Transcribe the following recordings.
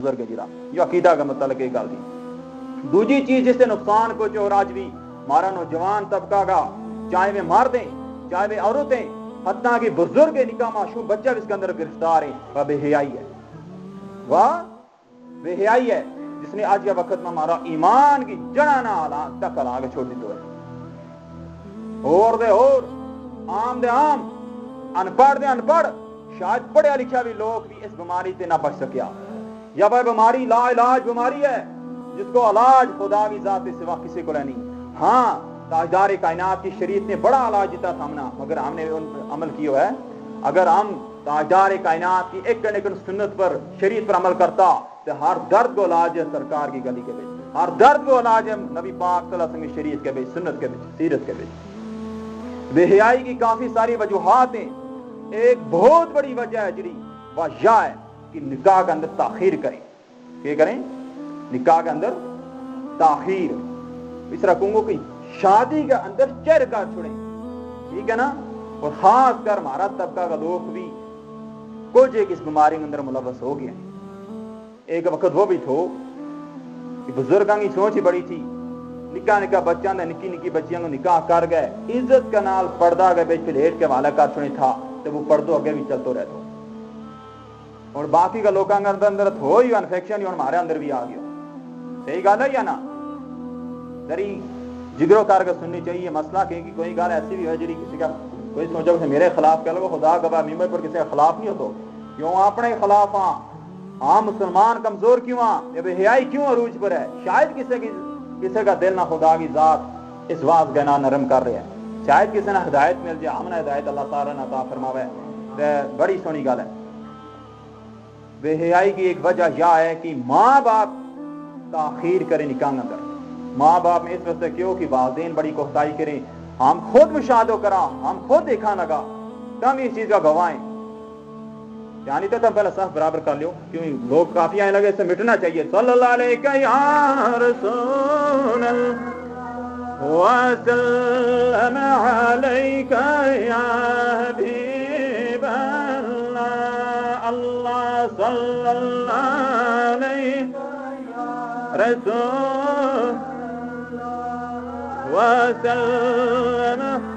بزرگ جڑا یہ عقیدہ کا متعلق ایک گل دی. دوسری چیز جس سے نقصان کو جو آج بھی ہمارا نوجوان طبقہ کا، چاہے وہ مردیں چاہے وہ عورتیں، حتیٰ کہ بزرگ نکاح معصوم بچہ بھی اس کے اندر گرفتار ہے، وہ بے حیائی ہے، وہ بے حیائی ہے جس نے آج کے وقت میں ہمارا ایمان کی جڑا نہ تک آگے چھوڑ دی تو ہے. اور دے اور عام دے عام، ان پڑھ دے ان پڑھ، شاید پڑھیا لکھا بھی لوگ بھی اس بیماری سے نہ بچ سکیا. یا وہ بیماری لا علاج بیماری ہے جس کو علاج خدا کی ذات سے سوا کسی کو نہیں. ہاں تاجدار کائنات کی شریعت نے بڑا علاج دیتا تھا ہمنا، مگر ہم نے عمل کیا ہے. اگر ہم تاجدار کائنات کی ایک سنت پر شریعت پر عمل کرتا تو ہر درد کو علاج ہے سرکار کی گلی کے بیچ، ہر درد کو علاج ہے نبی پاک صلی اللہ علیہ وسلم کی شریعت کے بیچ، سنت کے بیچ، سیرت کے بیچ. بے حیائی کی کافی ساری وجوہات ہیں. ایک بہت بڑی وجہ ہے جڑی وہ یہ ہے کہ نکاح کے اندر تاخیر کریں. کیا کریں؟ نکاح کے اندر تاخیر. اس طرح کہوں گا کہ شادی کے اندر چر کر چھوڑیں، ٹھیک ہے نا. اور خاص کر ہمارا طبقہ کا لوگ بھی کچھ ایک اس بیماری کے اندر ملوث ہو گیا. ایک وقت وہ بھی تھو کہ بزرگاں کی سوچ ہی بڑی تھی، نکاح بچوں نے نکی نکی بچیاں کو نکاح کر گئے، عزت کا نال پردہ کے بیچ پلیٹ کے حوالہ کر چھوڑے تھا تو وہ پردوں اگے بھی چلتے رہتا. اور باقی کا لوگوں کے اندر ہو ہی انفیکشن ہمارے اندر بھی آ گیا. صحیح گل ہے یا نا؟ ذری جگرو کر کے سننی چاہیے. مسئلہ کہ کوئی گل ایسی بھی ہے جی کسی کا کوئی سوچو کہ میرے خلاف کہہ لو، خدا گواہ ممبر پر کسی کے خلاف نہیں ہوتا. کیوں اپنے خلاف ہاں؟ ہاں مسلمان کمزور کیوں ہاں؟ یہ بے حیائی کیوں عروج پر ہے؟ شاید کسی کا دل نہ خدا کی ذات اس واز گنا نرم کر رہا ہے، شاید کسی نے ہدایت مل جائے. ہم نے ہدایت اللہ تعالیٰ نے عطا فرماوے، بڑی سونی گل ہے. بے حیائی کی ایک وجہ یہ ہے کہ ماں باپ تاخیر کرے نکاح اندر. ماں باپ میں اس وجہ سے کیوں کہ والدین بڑی کوتاہی کریں. ہم خود مشاہدہ کرا، ہم خود دیکھا لگا، تم اس چیز کا گواہ ہیں. یعنی تو تم پہلے صف برابر کر لیو، کیوں لوگ کافی آنے لگے، اس سے مٹنا چاہیے. صلی اللہ علیہ یا رسول اللہ وسلم علیک یا حبیب اللہ، اللہ صلی اللہ علیہ رسول وسلم.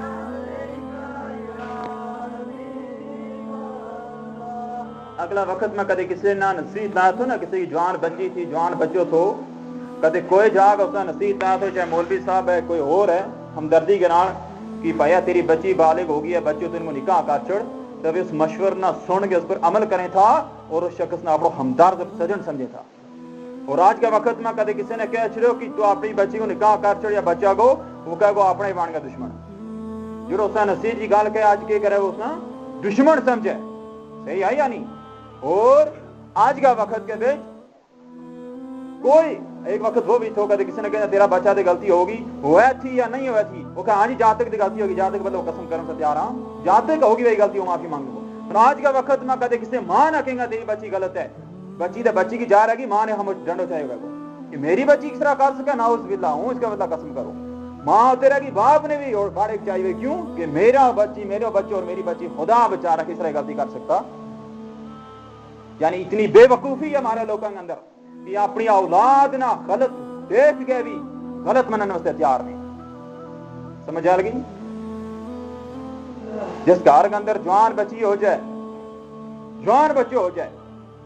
اگلا وقت میں کدے کسی نہ نصیحت نہ تھو، نہ کسی کی جوان بچی تھی، جوان بچوں تھو، کدے کوئی جاگ اس نے نصیحت نہ تھو، چاہے مولوی صاحب ہے کوئی اور ہے، ہمدردی کے نال کہ بھائی تیری بچی بالغ ہو گئی ہے، بچوں تو ان کو نکاح کر چھوڑ. تب اس مشورہ نہ سن کے اس پر عمل کریں تھا اور اس شخص نے اپنا ہمدرد سجن سمجھے تھا. اور آج کے وقت میں کدے کسی نے کہہ چھڑو کہ تو اپنی بچی کو نکاح کر چھوڑ یا بچہ کو، وہ کہے گو اپنا ہی بان کا دشمن. جو اس نے نصیحت کی گال کہ آج کے کرے وہ اس نے دشمن سمجھے. صحیح ہے یا نہیں؟ اور آج کا وقت کے بیچ کوئی ایک وقت وہ بھی تھو کہتے کسی نے کہا تیرا بچہ دے غلطی ہوگی، ہوئے تھی یا نہیں ہوئے تھی، وہ کہا ہاں جی جہاں تک دی غلطی ہوگی، جہاں تک بلے وہ قسم کرنے سے تیار ہوں، جہاں تک ہوگی وہی غلطی ہو معافی مانگو. اور آج کا وقت میں کہتے کسی ماں نہ کہیں گا تیری بچی غلط ہے، بچی دے بچی کی جا رہے گی، ماں نے ہم ڈنڈو چاہے گا کہ میری بچی کس طرح کر سکے، ناؤز باللہ ہوں اس کا بدلہ قسم کرو. ماں ہوتے رہے گی، باپ نے بھی اور بڑے چاہیے. کیوں کہ میرا بچی، میرے بچے اور میری بچی خدا بچارہ کس طرح غلطی کر سکتا. یعنی اتنی بے وقوفی ہے ہمارے لوگوں کے اندر کہ اپنی اولاد نہ غلط دیکھ کے بھی غلط مننے واسطے تیار نہیں. سمجھ آ لگی؟ جس گھر کے اندر جوان بچی ہو جائے، جوان بچے ہو جائے،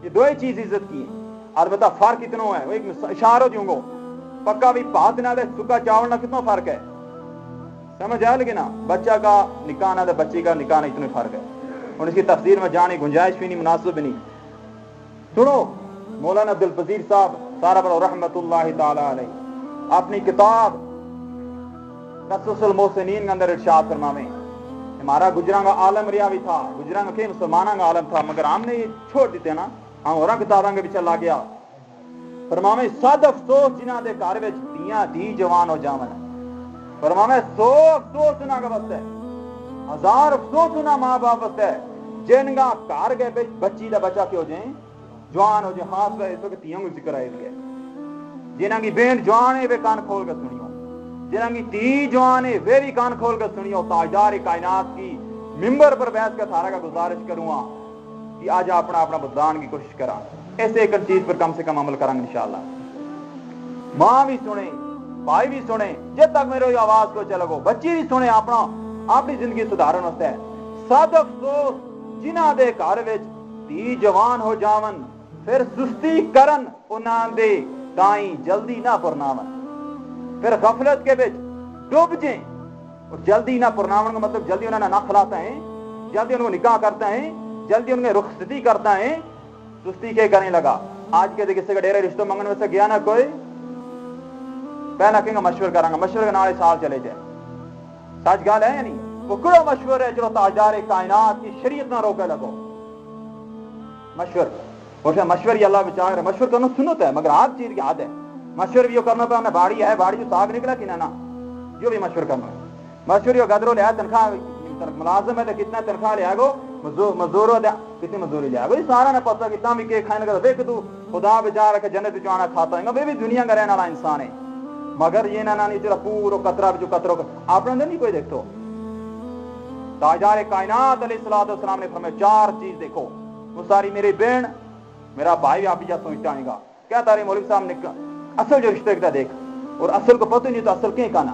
یہ دو ہی چیز عزت کی ہیں. البتہ فرق اتنا ہے، وہ ایک اشارہ دوں گو پکا بھی پات نہ دے سکا چاول نہ کتنا فرق ہے. سمجھ آ لگی نا؟ بچہ کا نکاح نہ دے بچی کا نکاح نہ، اتنا فرق ہے. اور اس کی تفسیر میں جانے گنجائش بھی نہیں، مناسب بھی نہیں. سنو مولانا عبد الفضیل صاحب سارا بڑا رحمت اللہ تعالی علیہ اپنی کتاب قصص المحسنین کے اندر ارشاد فرماویں. ہمارا گجراں کا عالم ریا بھی تھا، گجراں کا مسلمانوں کا عالم تھا، مگر ہم نے یہ چھوڑ دیتے نا، ہم اور کتابوں کے پیچھے لا گیا. فرماویں صد افسوس جنہاں دے گھر وچ دیاں دی جوان ہو جاون. فرماویں 100 افسوس انہاں کا واسطے، 1000 افسوس انہاں ماں باپ واسطے جن کا گھر گئے بچی دا بچہ کیوں جائیں جوان ہو جائے. خاص کر اس وقت تیوں کو ذکر آئے گئے، جنہاں کی بہن جوان ہے وہ کان کھول کر سنیو، جنہاں کی تی جوان ہے وہ بھی کان کھول کر سنیو. تاجدار کائنات کی ممبر پر بیٹھ کر تھارا کا گزارش کروں گا کہ آج اپنا بدلان کی کوشش کرا. اس ایک چیز پر کم سے کم عمل کریں انشاءاللہ. ماں بھی سنے, بھائی بھی سنے, جب تک میرے آواز کو چلو, بچی بھی سنے, اپنی زندگی سدھارن واسطے. سد افسوس جنہاں دے گھر وچ دھی جوان ہو جاون پھر سستی کرن انہاں دے تائیں جلدی نہ پرناون, پھر غفلت کے وچ ڈوب جائیں. اور جلدی نہ پرناون کا مطلب جلدی انہیں نہ کھلاتا ہے, جلدی ان کو نکاح کرتا ہے, جلدی ان میں رخصتی کرتا ہے. سستی کے کرنے لگا. آج کے کسی کا ڈیرے رشتوں منگنے میں سے گیا نا کوئی, پہلا کہیں گا مشورہ کروں گا, مشورے کے نالے سال چلے جائے. سچ گل ہے یا نہیں؟ وہ کڑو مشورہ ہے جو تاجدار کائنات کی شریعت نہ روکے لگو. مشورہ اللہ بچا رہے, مشورہ کرنا سنت ہے مگر ہر چیز کی عادت ہے. مشورہ بھی کر پہ ہمیں باڑی ہے, باڑی جو ساگ نکلا کہ نہ, جو بھی مشورہ کرنا ہے. مشورہ گدرو لیا تنخواہ ملازم ہے تو کتنا تنخواہ لیا گو, مزدور کتنی مزدوری لیا گو, یہ سارا نہ پتہ کتنا بھی کہ کھانے کا دیکھ تو خدا بچا رکھے جنت چانا کھاتا ہے, وہ بھی دنیا کا رہنے والا انسان ہے. مگر یہ نہ نہیں چلا پورا قطرہ جو قطروں آپ نے نہیں کوئی دیکھو. تاجدار کائنات علیہ الصلوۃ والسلام نے فرمایا چار چیز دیکھو. وہ ساری میری بہن میرا بھائی آپ جا سوچتا آئے گا کیا تارے مولوی صاحب نے اصل جو رشتے کا دیکھ, اور اصل کو پتہ نہیں تو اصل کہیں کہنا,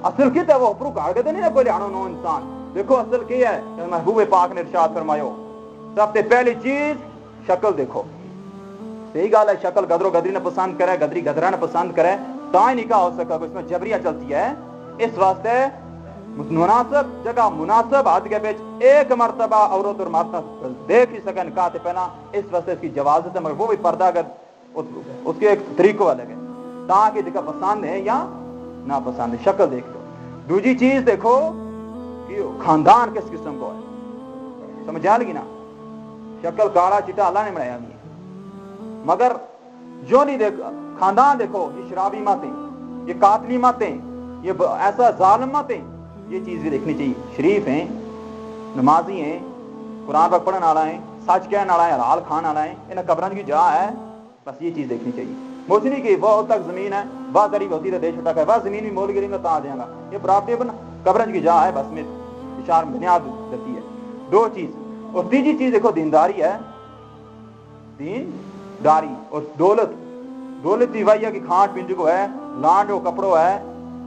اصل کی تو وہ اوپر کاغذ نہیں نا کوئی آنو نو انسان. دیکھو اصل کی ہے, محبوب پاک نے ارشاد فرمایا سب سے پہلی چیز شکل دیکھو. صحیح گل ہے, شکل گدرو گدری نہ پسند کرے, گدری گدرا نہ پسند کرے تو ہی نکاح ہو سکا. اس میں جبریہ چلتی ہے. اس واسطے مناسب جگہ مناسب حد کے بیچ ایک مرتبہ عورت اور مرد دیکھ ہی سکے نکاح سے پہلا. اس واسطے اس کی جوازت ہے, مگر وہ بھی پردہ اگر اس کے ایک طریقہ الگ ہے تاکہ دیکھا پسند ہے یا نہ پسند ہے. شکل دیکھ لو. دوسری چیز دیکھو کہ خاندان کس قسم کو ہے, سمجھ آ لگی نا. شکل کالا چٹا اللہ نے بنایا نہیں, مگر جو نہیں دیکھ خاندان دیکھو, یہ شرابی ماتیں, یہ قاتلی ماتیں, یہ ایسا ظالم ماتیں, یہ چیز بھی دیکھنی چاہیے. شریف ہیں, نمازی ہیں, قرآن پاک پڑھنے والا ہیں, سچ کہنے والا ہے, حلال کھانے والا ہے, انہیں قبرن کی جا ہے. بس یہ چیز دیکھنی چاہیے. موچنی کی بہت تک زمین ہے, وہ غریب ہوتی ہے دے چھوٹا ہے, وہ زمین بھی مول گری میں تا دیں گا, یہ پراپرٹی اپنا قبرن کی جا ہے. بس میں اشار بنیاد دیتی ہے. دو چیز. اور تیسری چیز دیکھو دینداری ہے, دینداری. اور دولت, دولت دی وائیا کی کھانٹ پینج کو ہے, لانڈ ہو کپڑوں ہے,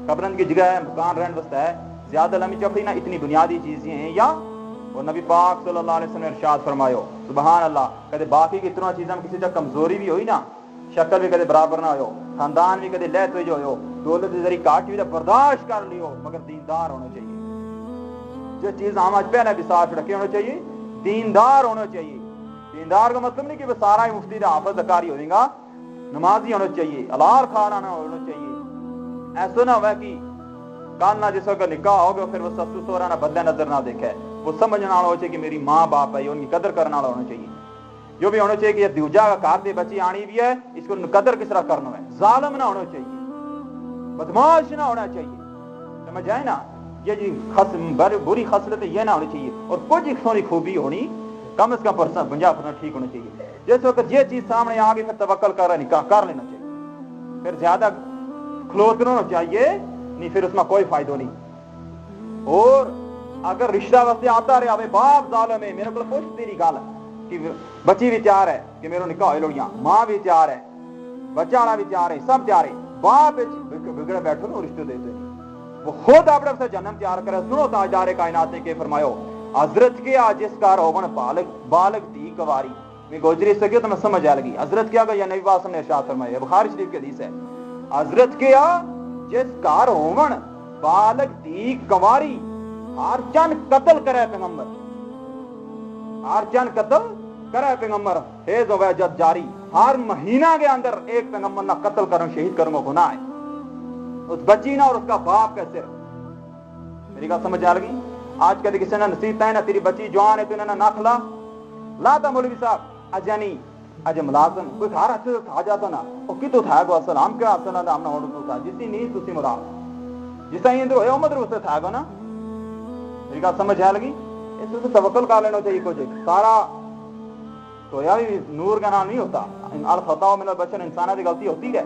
قبرن کی جگہ ہے, مکان رہن بستا ہے, زیادہ لمبی چوڑی نہ, اتنی بنیادی چیزیں ہیں. یا اور نبی پاک صلی اللہ علیہ وسلم نے ارشاد فرمایا سبحان اللہ, کہتے باقی کی اتنا چیزیں کسی جگہ کمزوری بھی ہوئی نا, شکل بھی کدے برابر نہ ہو, خاندان بھی کدے لہت ہوئی جو ہو, دولت کی ذریعہ کاٹ بھی برداشت کر لیو, مگر دیندار ہونا چاہیے. جو چیز ہم آج پہلے بھی ساتھ رکھے ہونا چاہیے, دیندار ہونا چاہیے. دیندار کا مطلب نہیں کہ وہ سارا ہی مفتی دا حافظ زکاری ہو گا, نمازی ہونا چاہیے, الار کھانا نہ ہونا چاہیے. ایسا نہ ہوا کہ کل نہ جس وقت نکاح ہو گیا پھر وہ سسو سورا نہ بدلے نظر نہ دیکھے. وہ سمجھنے والا ہونا چاہیے کہ میری ماں باپ ہے, ان کی قدر کرنے والا ہونا چاہیے. جو بھی ہونا چاہیے کہ یہ دوجا کا کار دے بچی آنی بھی ہے, اس کو قدر کس طرح کرنا ہے. ظالم نہ ہونا چاہیے, بدماش نہ ہونا چاہیے. سمجھ آئے نا. یہ جی بری خصلت یہ نہ ہونی چاہیے. اور کچھ ایک سونی خوبی ہونی کم از کم 50% ٹھیک ہونا چاہیے. جس وقت یہ چیز سامنے آ گئی پھر توکل کر رہا نکاح کر لینا چاہیے. پھر زیادہ کھلوتنا ہونا چاہیے نہیں, پھر اس میں کوئی فائدہ نہیں. اور اگر رشتہ واسطے آتا رہے ابے باپ ظالم ہے, میرے کو پوچھ تیری گل کہ بچی بھی تیار ہے کہ میرے نکاح ہوئے لوڑیاں, ماں بھی تیار ہے, بچہ والا بھی تیار ہے, سب تیار ہے, باپ بگڑے بیٹھو نا رشتے دیتے نہیں. وہ خود اپنے سے جنم تیار کرے. سنو تاجدار کائنات نے کہ فرمایا حضرت کیا جس کا روبن بالغ تھی کواری. میں گوجری سکے تو میں سمجھ آ لگی. حضرت کیا کہ نبی پاک نے ارشاد فرمایا, بخاری شریف کی حدیث ہے, حضرت کیا جس کا روبن بالغ تھی کواری, ہر چند قتل کرے پیغمبر, ہر چند قتل کرے پیغمبر, حیض و وجد جاری, ہر مہینہ کے اندر ایک پیغمبر نہ قتل کروں شہید کروں گناہ ہے. اس بچی نہ اور اس کا باپ کا صرف. میری بات سمجھ آ لگی. آج کل کسی نے نصیحت ہے نا تیری بچی جوان ہے تو انہیں نہ کھلا لاتا مولوی صاحب اجا نہیں اج ملازم کوئی گھر اچھے سے تھا جاتا نا وہ کتوں تھا گو اصل ہم کیا اصل ہم نہ ہوڑ تھا جسی نہیں تسی مراد جس طرح اندر ہوئے عمر اس سے تھا گو نا. میری بات سمجھ آ لگی. اس سے توکل کر لینا چاہیے. کچھ سارا سویا بھی نور کا نام نہیں ہوتا. الخطا من البشر, انسانوں کی غلطی ہوتی ہے,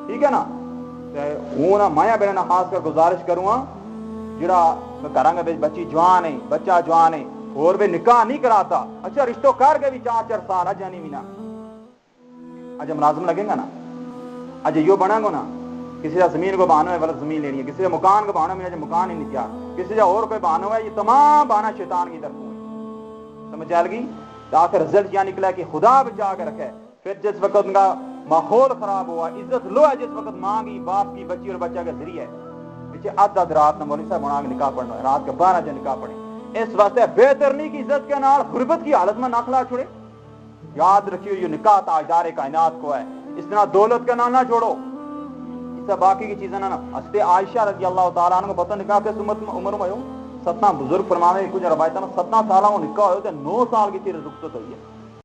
ٹھیک ہے نا. وہ نا مایا بہن خاص کر گزارش کروں گا جڑا کریں گے بچی جوان ہے, بچہ جوان ہے, اور بھی نکاح نہیں کراتا. اچھا رشتوں کر کے بھی 4 سال اج نہیں بھی نا اج ملازم لگے گا نا, اج یہ بنا گا نا, کسی کا زمین کو بہانا ہے غلط زمین لینی ہے, کسی کا مکان کو بہانا ہے مکان ہی نہیں کیا, کسی کا اور کوئی بہانا ہے, یہ تمام بہانا شیطان کی طرف ہے. سمجھ آ گئی؟ تو آخر رزلٹ کیا نکلا کہ خدا بچا کے رکھے. پھر جس وقت ان کا ماحول خراب ہوا, عزت لو ہے جس وقت ماں کی, باپ کی, بچی اور بچہ کا ذریعہ ہے, پیچھے آدھ رات نہ مولوی صاحب بنا کے نکاح پڑھنا ہے, رات کے 12 بجے نکاح پڑھیں. اس واسطے بہتر نہیں کہ عزت کے نال غربت کی حالت میں نہ کھلا چھوڑے. یاد رکھیے یہ نکاح تاجدار کائنات کو ہے, اس طرح دولت کا نام نہ چھوڑو, اس سے باقی کی چیزیں نہ. حضرت عائشہ رضی اللہ تعالیٰ عنہ کو پتہ نکاح کس عمر میں ہو, 17 بزرگ فرمانے کچھ روایتوں میں 17 سال وہ نکاح ہوئے تھے, 9 سال کی تھی رخصت ہوئی ہے.